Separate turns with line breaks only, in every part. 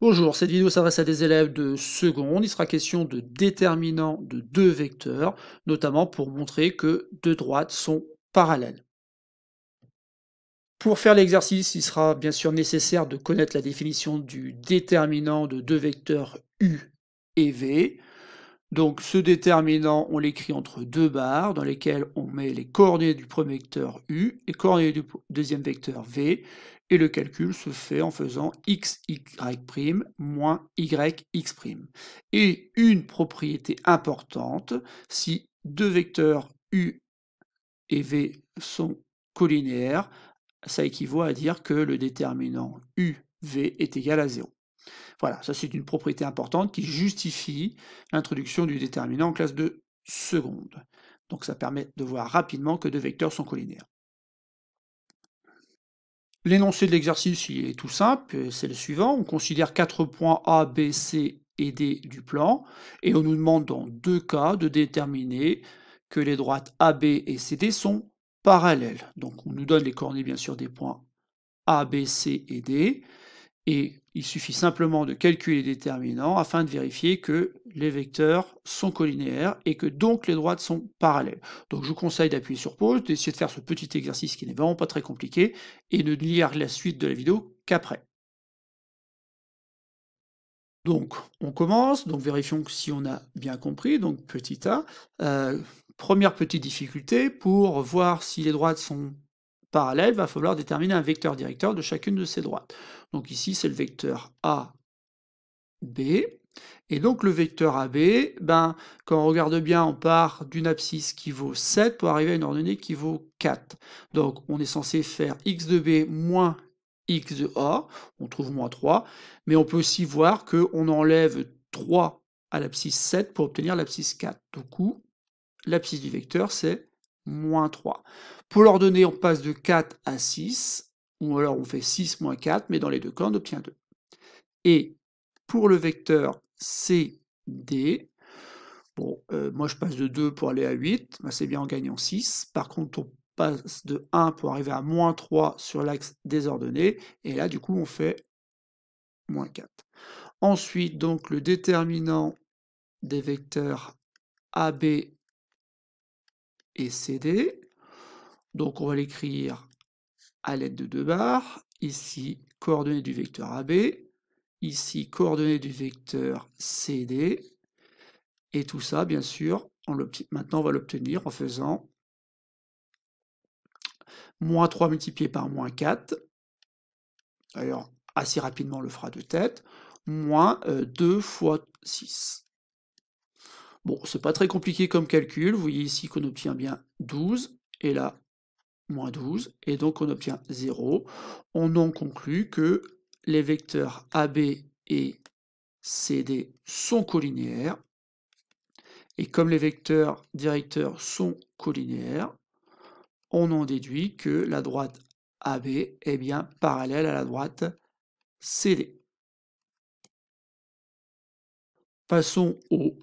Bonjour, cette vidéo s'adresse à des élèves de seconde. Il sera question de déterminants de deux vecteurs, notamment pour montrer que deux droites sont parallèles. Pour faire l'exercice, il sera bien sûr nécessaire de connaître la définition du déterminant de deux vecteurs u et v. Donc ce déterminant, on l'écrit entre deux barres dans lesquelles on met les coordonnées du premier vecteur u, les coordonnées du deuxième vecteur v, et le calcul se fait en faisant x, y' moins y, x'. Et une propriété importante, si deux vecteurs u et v sont collinéaires, ça équivaut à dire que le déterminant uv est égal à 0. Voilà, ça c'est une propriété importante qui justifie l'introduction du déterminant en classe de seconde. Donc ça permet de voir rapidement que deux vecteurs sont collinéaires. L'énoncé de l'exercice il est tout simple, c'est le suivant. On considère 4 points A, B, C et D du plan, et on nous demande dans deux cas de déterminer que les droites AB et CD sont parallèles. Donc on nous donne les coordonnées bien sûr des points A, B, C et D, et il suffit simplement de calculer les déterminants afin de vérifier que les vecteurs sont collinéaires et que donc les droites sont parallèles. Donc je vous conseille d'appuyer sur pause, d'essayer de faire ce petit exercice qui n'est vraiment pas très compliqué et de lire la suite de la vidéo qu'après. Donc on commence, donc vérifions si on a bien compris, donc petit a. Première petite difficulté, pour voir si les droites sont parallèles, il va falloir déterminer un vecteur directeur de chacune de ces droites. Donc ici c'est le vecteur A, B. Et donc le vecteur AB, ben, quand on regarde bien, on part d'une abscisse qui vaut 7 pour arriver à une ordonnée qui vaut 4. Donc on est censé faire x de B moins x de A, on trouve moins 3, mais on peut aussi voir qu'on enlève 3 à l'abscisse 7 pour obtenir l'abscisse 4. Du coup, l'abscisse du vecteur, c'est moins 3. Pour l'ordonnée, on passe de 4 à 6, ou alors on fait 6 moins 4, mais dans les deux cas, on obtient 2. Et pour le vecteur CD, bon, moi je passe de 2 pour aller à 8, ben c'est bien en gagnant 6. Par contre, on passe de 1 pour arriver à moins 3 sur l'axe des ordonnées, et là du coup on fait moins 4. Ensuite, donc le déterminant des vecteurs AB et CD, donc on va l'écrire à l'aide de deux barres, ici coordonnées du vecteur AB, ici coordonnées du vecteur CD, et tout ça, bien sûr, maintenant on va l'obtenir en faisant moins 3 multiplié par moins 4, d'ailleurs assez rapidement on le fera de tête, moins 2 fois 6. Bon, c'est pas très compliqué comme calcul, vous voyez ici qu'on obtient bien 12, et là, moins 12, et donc on obtient 0. On en conclut que les vecteurs AB et CD sont collinéaires, et comme les vecteurs directeurs sont collinéaires, on en déduit que la droite AB est bien parallèle à la droite CD. Passons au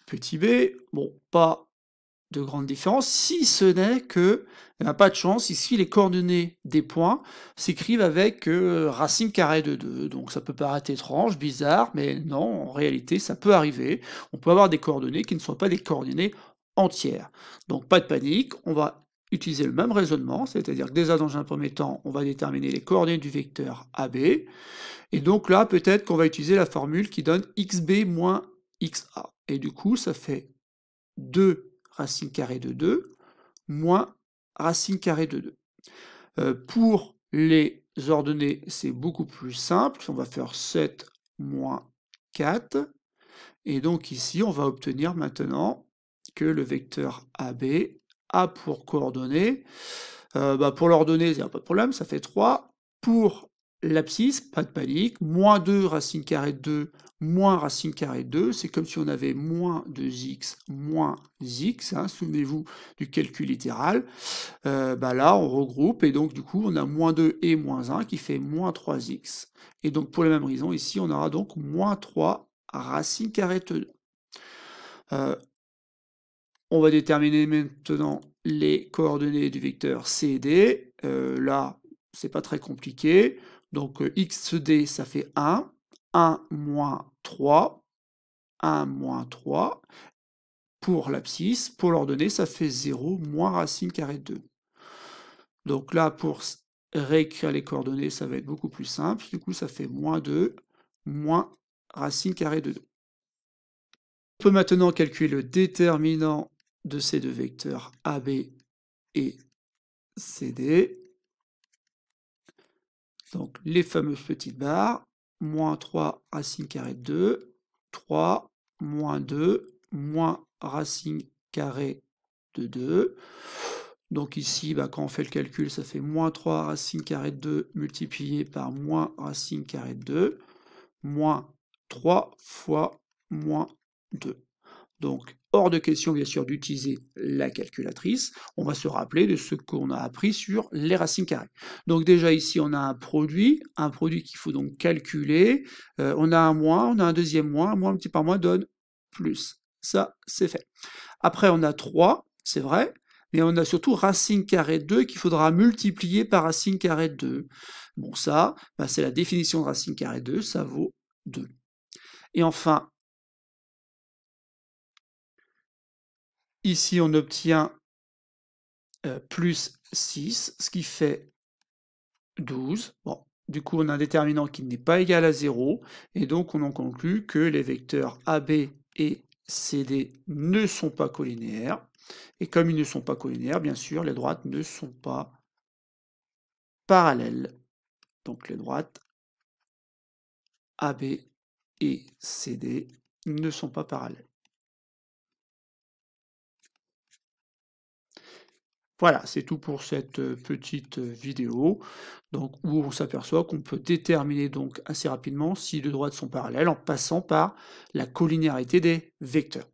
petit b. Bon, pas de grande différence, si ce n'est que, il n'y a pas de chance, ici les coordonnées des points s'écrivent avec racine carrée de 2, donc ça peut paraître étrange, bizarre, mais non, en réalité ça peut arriver, on peut avoir des coordonnées qui ne soient pas des coordonnées entières. Donc pas de panique, on va utiliser le même raisonnement, c'est-à-dire que déjà dans un premier temps, on va déterminer les coordonnées du vecteur AB, et donc là peut-être qu'on va utiliser la formule qui donne xb moins xa, et du coup ça fait 2 racine carrée de 2 moins racine carrée de 2. Pour les ordonnées, c'est beaucoup plus simple. On va faire 7 moins 4. Et donc ici, on va obtenir maintenant que le vecteur AB a pour coordonnées, pour l'ordonnée, il n'y a pas de problème, ça fait 3. Pour l'abscisse, pas de panique, moins 2 racine carrée de 2 moins racine carrée de 2, c'est comme si on avait moins 2x moins x, hein, souvenez-vous du calcul littéral. Là, on regroupe, et donc du coup, on a moins 2 et moins 1 qui fait moins 3x. Et donc pour les mêmes raisons, ici, on aura donc moins 3 racine carrée de 2. On va déterminer maintenant les coordonnées du vecteur CD. Là, c'est pas très compliqué. Donc xd, ça fait 1. 1, moins 3, 1, moins 3, pour l'abscisse, pour l'ordonnée, ça fait 0, moins racine carrée de 2. Donc là, pour réécrire les coordonnées, ça va être beaucoup plus simple. Du coup, ça fait moins 2, moins racine carrée de 2. On peut maintenant calculer le déterminant de ces deux vecteurs AB et CD. Donc les fameuses petites barres, moins 3 racine carrée de 2, 3, moins 2, moins racine carrée de 2. Donc ici, quand on fait le calcul, ça fait moins 3 racine carrée de 2 multiplié par moins racine carrée de 2, moins 3 fois moins 2. Donc, hors de question, bien sûr, d'utiliser la calculatrice. On va se rappeler de ce qu'on a appris sur les racines carrées. Donc déjà, ici, on a un produit qu'il faut donc calculer. On a un moins, on a un deuxième moins multiplié par moins donne plus. Ça, c'est fait. Après, on a 3, c'est vrai, mais on a surtout racine carrée de 2 qu'il faudra multiplier par racine carrée de 2. Bon, ça, c'est la définition de racine carrée de 2, ça vaut 2. Et enfin, ici, on obtient plus 6, ce qui fait 12. Bon, du coup, on a un déterminant qui n'est pas égal à 0, et donc on en conclut que les vecteurs AB et CD ne sont pas collinéaires. Et comme ils ne sont pas collinéaires, bien sûr, les droites ne sont pas parallèles. Donc les droites AB et CD ne sont pas parallèles. Voilà, c'est tout pour cette petite vidéo, donc, où on s'aperçoit qu'on peut déterminer donc assez rapidement si deux droites sont parallèles en passant par la collinéarité des vecteurs.